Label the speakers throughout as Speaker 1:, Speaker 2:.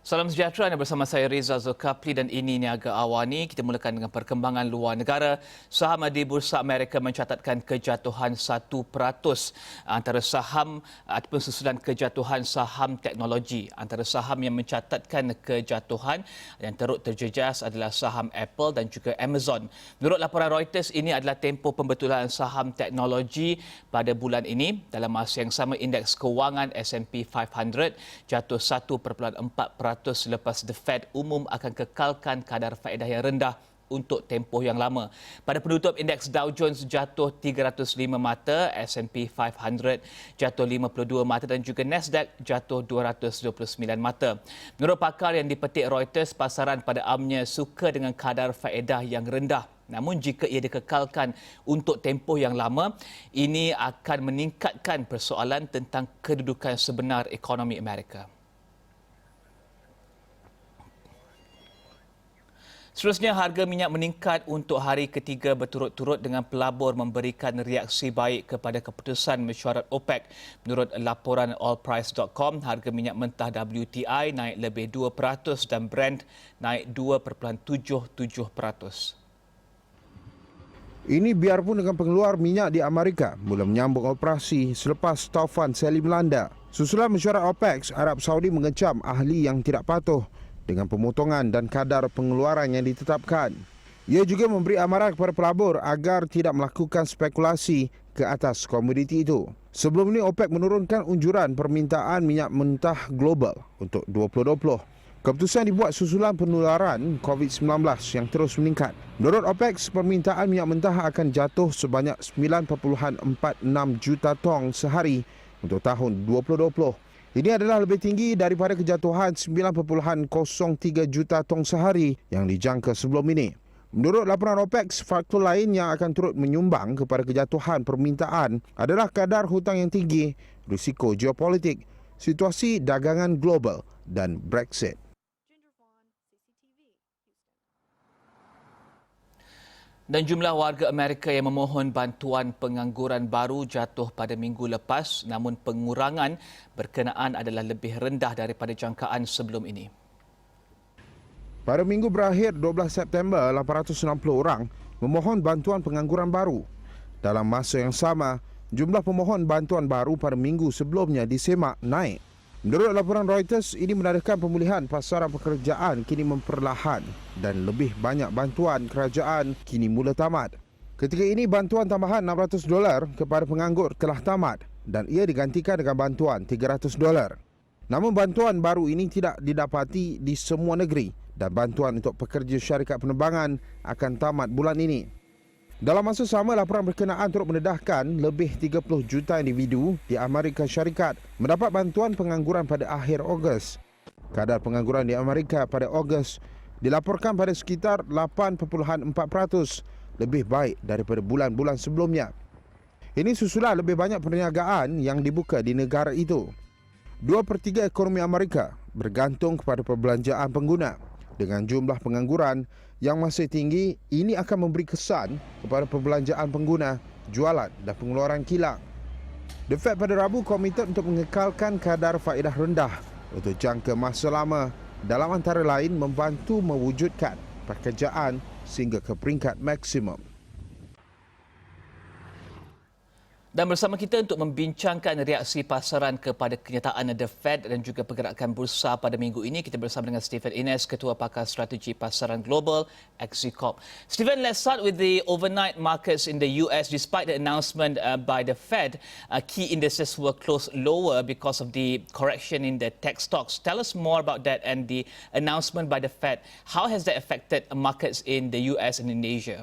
Speaker 1: Salam sejahtera, anda bersama saya Reza Zulkafli dan ini Niaga Awani. Kita mulakan dengan perkembangan luar negara. Saham di Bursa Amerika mencatatkan kejatuhan 1% antara saham ataupun susulan kejatuhan saham teknologi. Antara saham yang mencatatkan kejatuhan yang teruk terjejas adalah saham Apple dan juga Amazon. Menurut laporan Reuters, ini adalah tempoh pembetulan saham teknologi pada bulan ini. Dalam masa yang sama, indeks kewangan S&P 500 jatuh 1.4% selepas The Fed umum akan kekalkan kadar faedah yang rendah untuk tempoh yang lama. Pada penutup, indeks Dow Jones jatuh 305 mata, S&P 500 jatuh 52 mata dan juga Nasdaq jatuh 229 mata. Menurut pakar yang dipetik Reuters, pasaran pada amnya suka dengan kadar faedah yang rendah. Namun jika ia dikekalkan untuk tempoh yang lama, ini akan meningkatkan persoalan tentang kedudukan sebenar ekonomi Amerika. Seterusnya, harga minyak meningkat untuk hari ketiga berturut-turut dengan pelabur memberikan reaksi baik kepada keputusan mesyuarat OPEC. Menurut laporan oilprice.com, harga minyak mentah WTI naik lebih 2% dan Brent naik 2.77%.
Speaker 2: Ini biarpun dengan pengeluar minyak di Amerika mula menyambung operasi selepas taufan Sally melanda. Susulan mesyuarat OPEC, Arab Saudi mengecam ahli yang tidak patuh dengan pemotongan dan kadar pengeluaran yang ditetapkan. Ia juga memberi amaran kepada pelabur agar tidak melakukan spekulasi ke atas komoditi itu. Sebelum ini, OPEC menurunkan unjuran permintaan minyak mentah global untuk 2020. Keputusan dibuat susulan penularan COVID-19 yang terus meningkat. Menurut OPEC, permintaan minyak mentah akan jatuh sebanyak 9.46 juta tong sehari untuk tahun 2020. Ini adalah lebih tinggi daripada kejatuhan 9.03 juta tong sehari yang dijangka sebelum ini. Menurut laporan OPEC, faktor lain yang akan turut menyumbang kepada kejatuhan permintaan adalah kadar hutang yang tinggi, risiko geopolitik, situasi dagangan global dan Brexit.
Speaker 1: Dan jumlah warga Amerika yang memohon bantuan pengangguran baru jatuh pada minggu lepas, namun pengurangan berkenaan adalah lebih rendah daripada jangkaan sebelum ini.
Speaker 2: Pada minggu berakhir 12 September, 860 orang memohon bantuan pengangguran baru. Dalam masa yang sama, jumlah pemohon bantuan baru pada minggu sebelumnya disemak naik. Menurut laporan Reuters, ini menandakan pemulihan pasaran pekerjaan kini memperlahan dan lebih banyak bantuan kerajaan kini mula tamat. Ketika ini, bantuan tambahan $600 kepada penganggur telah tamat dan ia digantikan dengan bantuan $300. Namun bantuan baru ini tidak didapati di semua negeri dan bantuan untuk pekerja syarikat penerbangan akan tamat bulan ini. Dalam masa sama, laporan berkenaan turut mendedahkan lebih 30 juta individu di Amerika Syarikat mendapat bantuan pengangguran pada akhir Ogos. Kadar pengangguran di Amerika pada Ogos dilaporkan pada sekitar 8.4%, lebih baik daripada bulan-bulan sebelumnya. Ini susulan lebih banyak perniagaan yang dibuka di negara itu. 2/3 ekonomi Amerika bergantung kepada perbelanjaan pengguna. Dengan jumlah pengangguran yang masih tinggi, ini akan memberi kesan kepada perbelanjaan pengguna, jualan dan pengeluaran kilang. The Fed pada Rabu komited untuk mengekalkan kadar faedah rendah untuk jangka masa lama, dalam antara lain membantu mewujudkan pekerjaan sehingga ke peringkat maksimum.
Speaker 1: Dan bersama kita untuk membincangkan reaksi pasaran kepada kenyataan The Fed dan juga pergerakan bursa pada minggu ini, kita bersama dengan Stephen Ines, Ketua Pakar Strategi Pasaran Global, Exicorp. Stephen, let's start with the overnight markets in the US. Despite the announcement by the Fed, key indices were closed lower because of the correction in the tech stocks. Tell us more about that and the announcement by the Fed. How has that affected markets in the US and in Asia?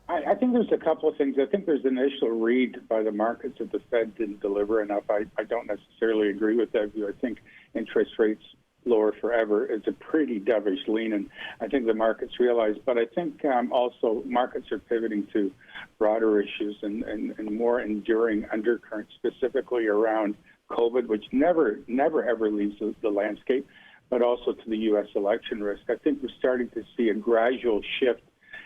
Speaker 3: I think there's a couple of things. I think there's an initial read by the markets that the Fed didn't deliver enough. I don't necessarily agree with that view. I think interest rates lower forever is a pretty dovish lean, and I think the markets realize. But I think also markets are pivoting to broader issues and more enduring undercurrents, specifically around COVID, which never ever leaves the landscape, but also to the U.S. election risk. I think we're starting to see a gradual shift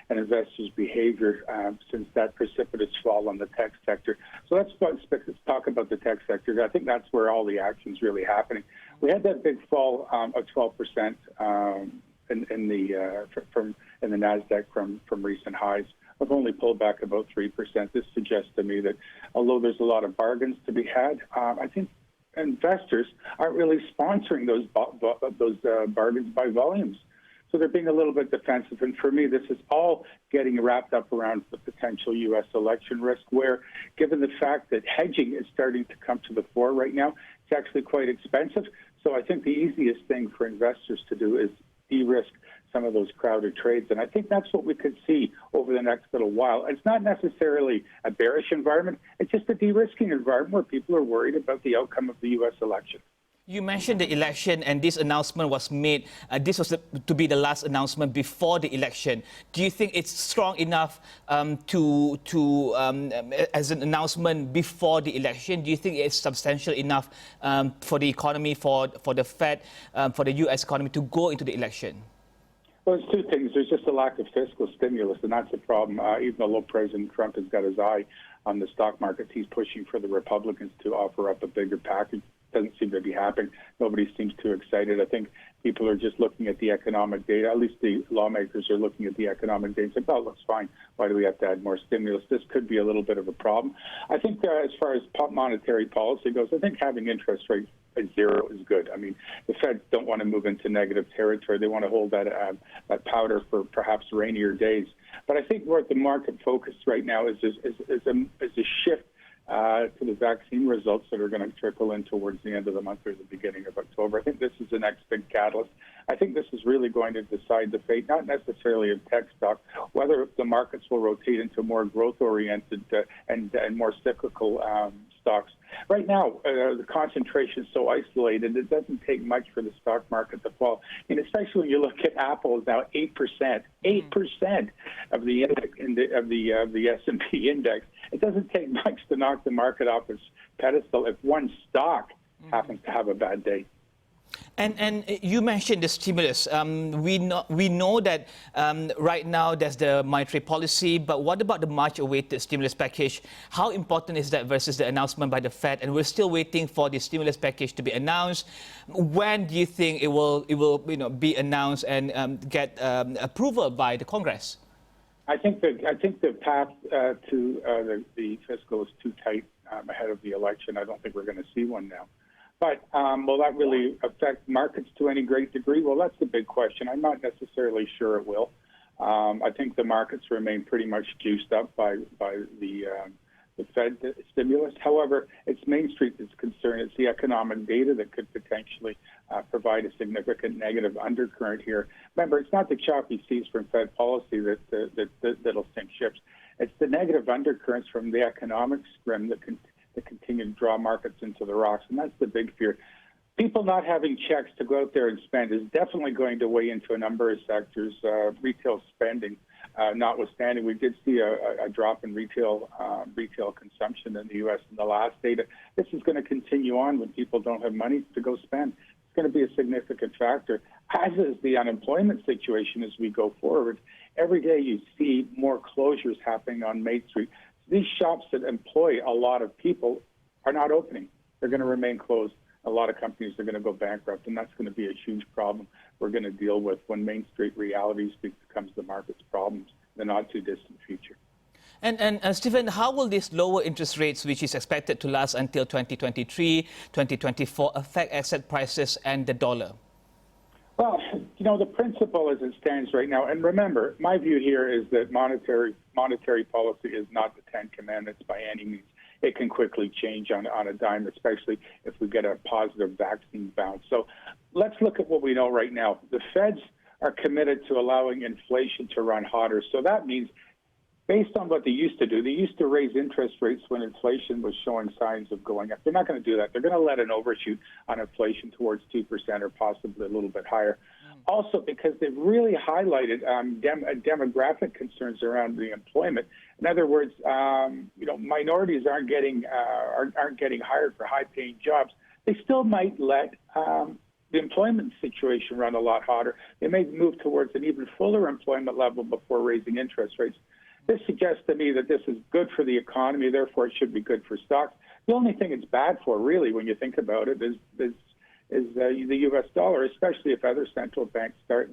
Speaker 3: and investors' behavior since that precipitous fall on the tech sector. So let's talk about the tech sector. I think that's where all the action's really happening. We had that big fall of 12% in the Nasdaq from recent highs. We've only pulled back about 3%. This suggests to me that although there's a lot of bargains to be had, I think investors aren't really sponsoring those bargains by volumes. So they're being a little bit defensive. And for me, this is all getting wrapped up around the potential U.S. election risk, where given the fact that hedging is starting to come to the fore right now, it's actually quite expensive. So I think the easiest thing for investors to do is de-risk some of those crowded trades. And I think that's what we could see over the next little while. It's not necessarily a bearish environment. It's just a de-risking environment where people are worried about the outcome of the U.S. election.
Speaker 1: You mentioned the election, and this announcement was made. This was to be the last announcement before the election. Do you think it's strong enough as an announcement before the election? Do you think it's substantial enough for the economy, for the Fed, for the U.S. economy to go into the election?
Speaker 3: Well, it's two things. There's just a lack of fiscal stimulus, and that's a problem. Even though President Trump has got his eye on the stock markets, he's pushing for the Republicans to offer up a bigger package. Doesn't seem to be happening. Nobody seems too excited. I think people are just looking at the economic data. At least the lawmakers are looking at the economic data and saying, "Oh, it looks fine. Why do we have to add more stimulus?" This could be a little bit of a problem. I think as far as monetary policy goes, I think having interest rates at zero is good. I mean, the Fed don't want to move into negative territory. They want to hold that powder for perhaps rainier days. But I think where the market focus right now is a shift to the vaccine results that are going to trickle in towards the end of the month or the beginning of October. I think this is the next big catalyst. I think this is really going to decide the fate, not necessarily of tech stocks, whether the markets will rotate into more growth-oriented and more cyclical stocks. Right now, the concentration is so isolated, it doesn't take much for the stock market to fall. And especially when you look at Apple, is now 8% of the index, of the S&P index. It doesn't take much to knock the market off its pedestal if one stock happens to have a bad day.
Speaker 1: And you mentioned the stimulus. We know that right now there's the monetary policy, but what about the much-awaited stimulus package? How important is that versus the announcement by the Fed? And we're still waiting for the stimulus package to be announced. When do you think it will be announced and get approval by the Congress?
Speaker 3: I think the path to the fiscal is too tight ahead of the election. I don't think we're going to see one now. But will that really affect markets to any great degree? Well, that's the big question. I'm not necessarily sure it will. I think the markets remain pretty much juiced up by the Fed stimulus. However, it's Main Street that's concerned. It's the economic data that could potentially provide a significant negative undercurrent here. Remember, it's not the choppy seas from Fed policy that'll sink ships. It's the negative undercurrents from the economic scrim that continue to draw markets into the rocks, and that's the big fear. People not having checks to go out there and spend is definitely going to weigh into a number of sectors. Retail spending, notwithstanding, we did see a drop in retail consumption in the U.S. in the last data. This is going to continue on when people don't have money to go spend. It's going to be a significant factor, as is the unemployment situation as we go forward. Every day you see more closures happening on Main Street. These shops that employ a lot of people are not opening. They're going to remain closed. A lot of companies are going to go bankrupt, and that's going to be a huge problem we're going to deal with when Main Street realities becomes the market's problems in the not-too-distant future.
Speaker 1: And Stephen, how will these lower interest rates, which is expected to last until 2023, 2024, affect asset prices and the dollar?
Speaker 3: Well, the principle as it stands right now, and remember, my view here is that monetary policy is not the Ten Commandments by any means. It can quickly change on a dime, especially if we get a positive vaccine bounce. So let's look at what we know right now. The Feds are committed to allowing inflation to run hotter. So that means, based on what they used to do, they used to raise interest rates when inflation was showing signs of going up. They're not going to do that. They're going to let an overshoot on inflation towards 2% or possibly a little bit higher. Also, because they've really highlighted demographic concerns around the employment. In other words, minorities aren't getting hired for high-paying jobs. They still might let the employment situation run a lot hotter. They may move towards an even fuller employment level before raising interest rates. This suggests to me that this is good for the economy, therefore it should be good for stocks. The only thing it's bad for, really, when you think about it, is the U.S. dollar, especially if other central banks start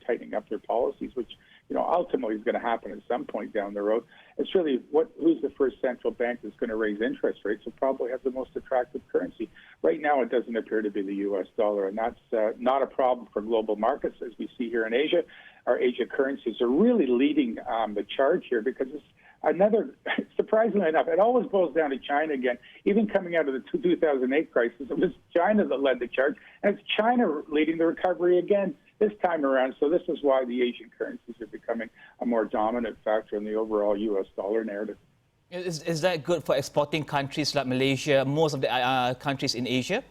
Speaker 3: tightening up their policies, which ultimately is going to happen at some point down the road. It's really who's the first central bank that's going to raise interest rates will probably have the most attractive currency. Right now, it doesn't appear to be the U.S. dollar, and that's not a problem for global markets, as we see here in Asia. Our Asia currencies are really leading the charge here because it's surprisingly enough, it always boils down to China again. Even coming out of the 2008 crisis, it was China that led the charge, and it's China leading the recovery again this time around. So this is why the Asian currencies are becoming a more dominant factor in the overall U.S. dollar narrative.
Speaker 1: Is that good for exporting countries like Malaysia, most of the countries in Asia?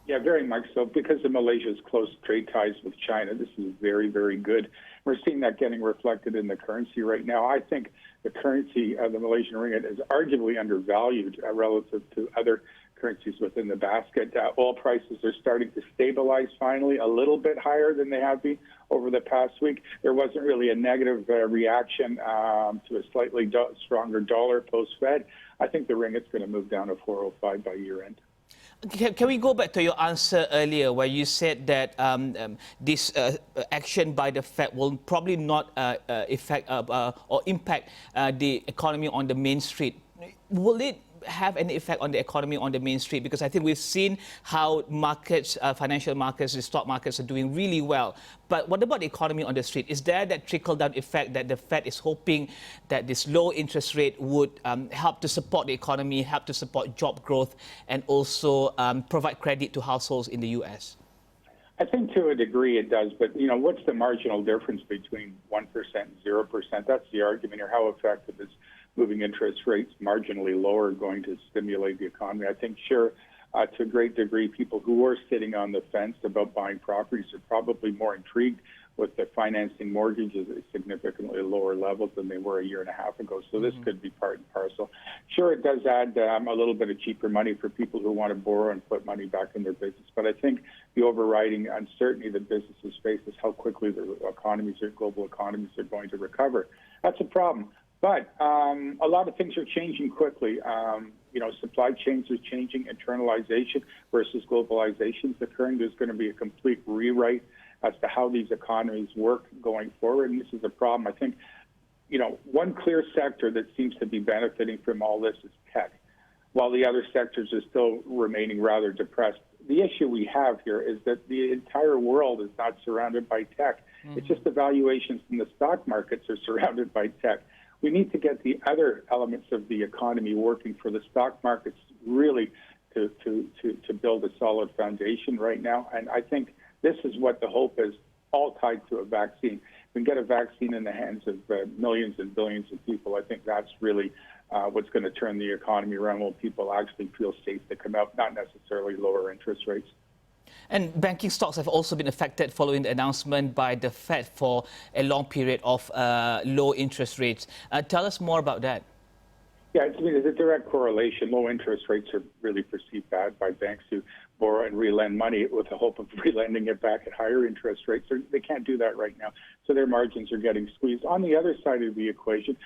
Speaker 3: Yeah, very much so. Because of Malaysia's close trade ties with China, this is very, very good. We're seeing that getting reflected in the currency right now. I think the currency, the Malaysian ringgit, is arguably undervalued relative to other currencies within the basket. Oil prices are starting to stabilize finally, a little bit higher than they have been over the past week. There wasn't really a negative reaction to a slightly stronger dollar post-Fed. I think the ringgit's going to move down to 405 by year end.
Speaker 1: Can we go back to your answer earlier where you said that this action by the Fed will probably not affect or impact the economy on the main street? Will it have any effect on the economy on the main street? Because I think we've seen how markets, financial markets, the stock markets are doing really well. But what about the economy on the street? Is there that trickle-down effect that the Fed is hoping that this low interest rate would help to support the economy, help to support job growth, and also provide credit to households in the U.S.?
Speaker 3: I think to a degree it does, but what's the marginal difference between 1% and 0%? That's the argument here. How effective is moving interest rates marginally lower going to stimulate the economy? I think, sure, to a great degree, people who were sitting on the fence about buying properties are probably more intrigued with the financing mortgages at significantly lower levels than they were a year and a half ago. So this could be part and parcel. Sure, it does add a little bit of cheaper money for people who want to borrow and put money back in their business. But I think the overriding uncertainty that businesses face is how quickly their global economies are going to recover. That's a problem. But a lot of things are changing quickly. Supply chains are changing. Internalization versus globalization is occurring. There's going to be a complete rewrite as to how these economies work going forward. And this is a problem. I think, one clear sector that seems to be benefiting from all this is tech, while the other sectors are still remaining rather depressed. The issue we have here is that the entire world is not surrounded by tech. It's just the valuations in the stock markets are surrounded by tech. We need to get the other elements of the economy working for the stock markets really to build a solid foundation right now. And I think this is what the hope is, all tied to a vaccine. We can get a vaccine in the hands of millions and billions of people. I think that's really what's going to turn the economy around, when people actually feel safe to come out, not necessarily lower interest rates.
Speaker 1: And banking stocks have also been affected following the announcement by the Fed for a long period of low interest rates. Tell us more about that.
Speaker 3: Yeah, there's a direct correlation. Low interest rates are really perceived bad by banks who borrow and relend money with the hope of relending it back at higher interest rates. They can't do that right now, so their margins are getting squeezed. On the other side of the equation,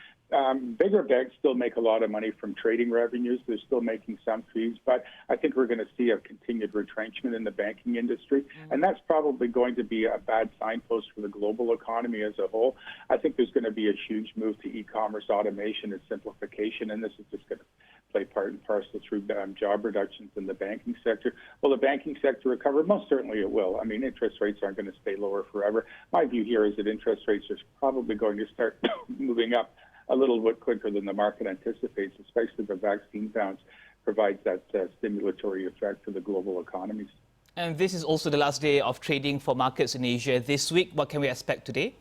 Speaker 3: bigger banks still make a lot of money from trading revenues. They're still making some fees, but I think we're going to see a continued retrenchment in the banking industry, and that's probably going to be a bad signpost for the global economy as a whole. I think there's going to be a huge move to e-commerce, automation, and simplification, and this is just going to play part and parcel through job reductions in the banking sector. Will the banking sector recover? Most certainly it will. I mean, interest rates aren't going to stay lower forever. My view here is that interest rates are probably going to start moving up a little bit quicker than the market anticipates, especially the vaccine bounce provides that stimulatory effect for the global economies.
Speaker 1: And this is also the last day of trading for markets in Asia this week. What can we expect today?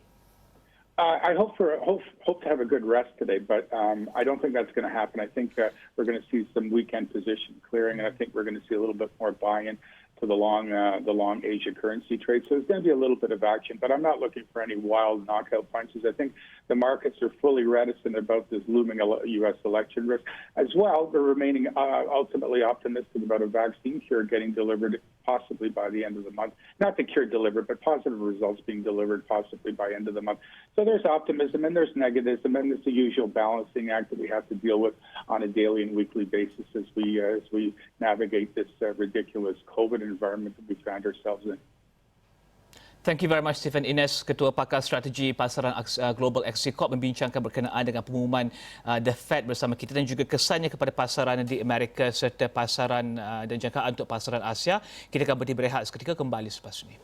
Speaker 3: I hope to have a good rest today, but I don't think that's going to happen. I think we're going to see some weekend position clearing, and I think we're going to see a little bit more buy-in to the long Asia currency trade. So there's going to be a little bit of action, but I'm not looking for any wild knockout punches. I think the markets are fully reticent about this looming U.S. election risk. As well, they're remaining ultimately optimistic about a vaccine cure getting delivered possibly by the end of the month. Not the cure delivered, but positive results being delivered possibly by end of the month. So there's optimism and there's negativism, and it's the usual balancing act that we have to deal with on a daily and weekly basis as we navigate this ridiculous COVID environment that we found ourselves in.
Speaker 1: Thank you very much, Stephen Ines, Ketua Pakar Strategi Pasaran Global Exicorp, membincangkan berkenaan dengan pengumuman The Fed bersama kita dan juga kesannya kepada pasaran di Amerika serta pasaran dan jangkaan untuk pasaran Asia. Kita akan berhenti berehat seketika, kembali selepas ini.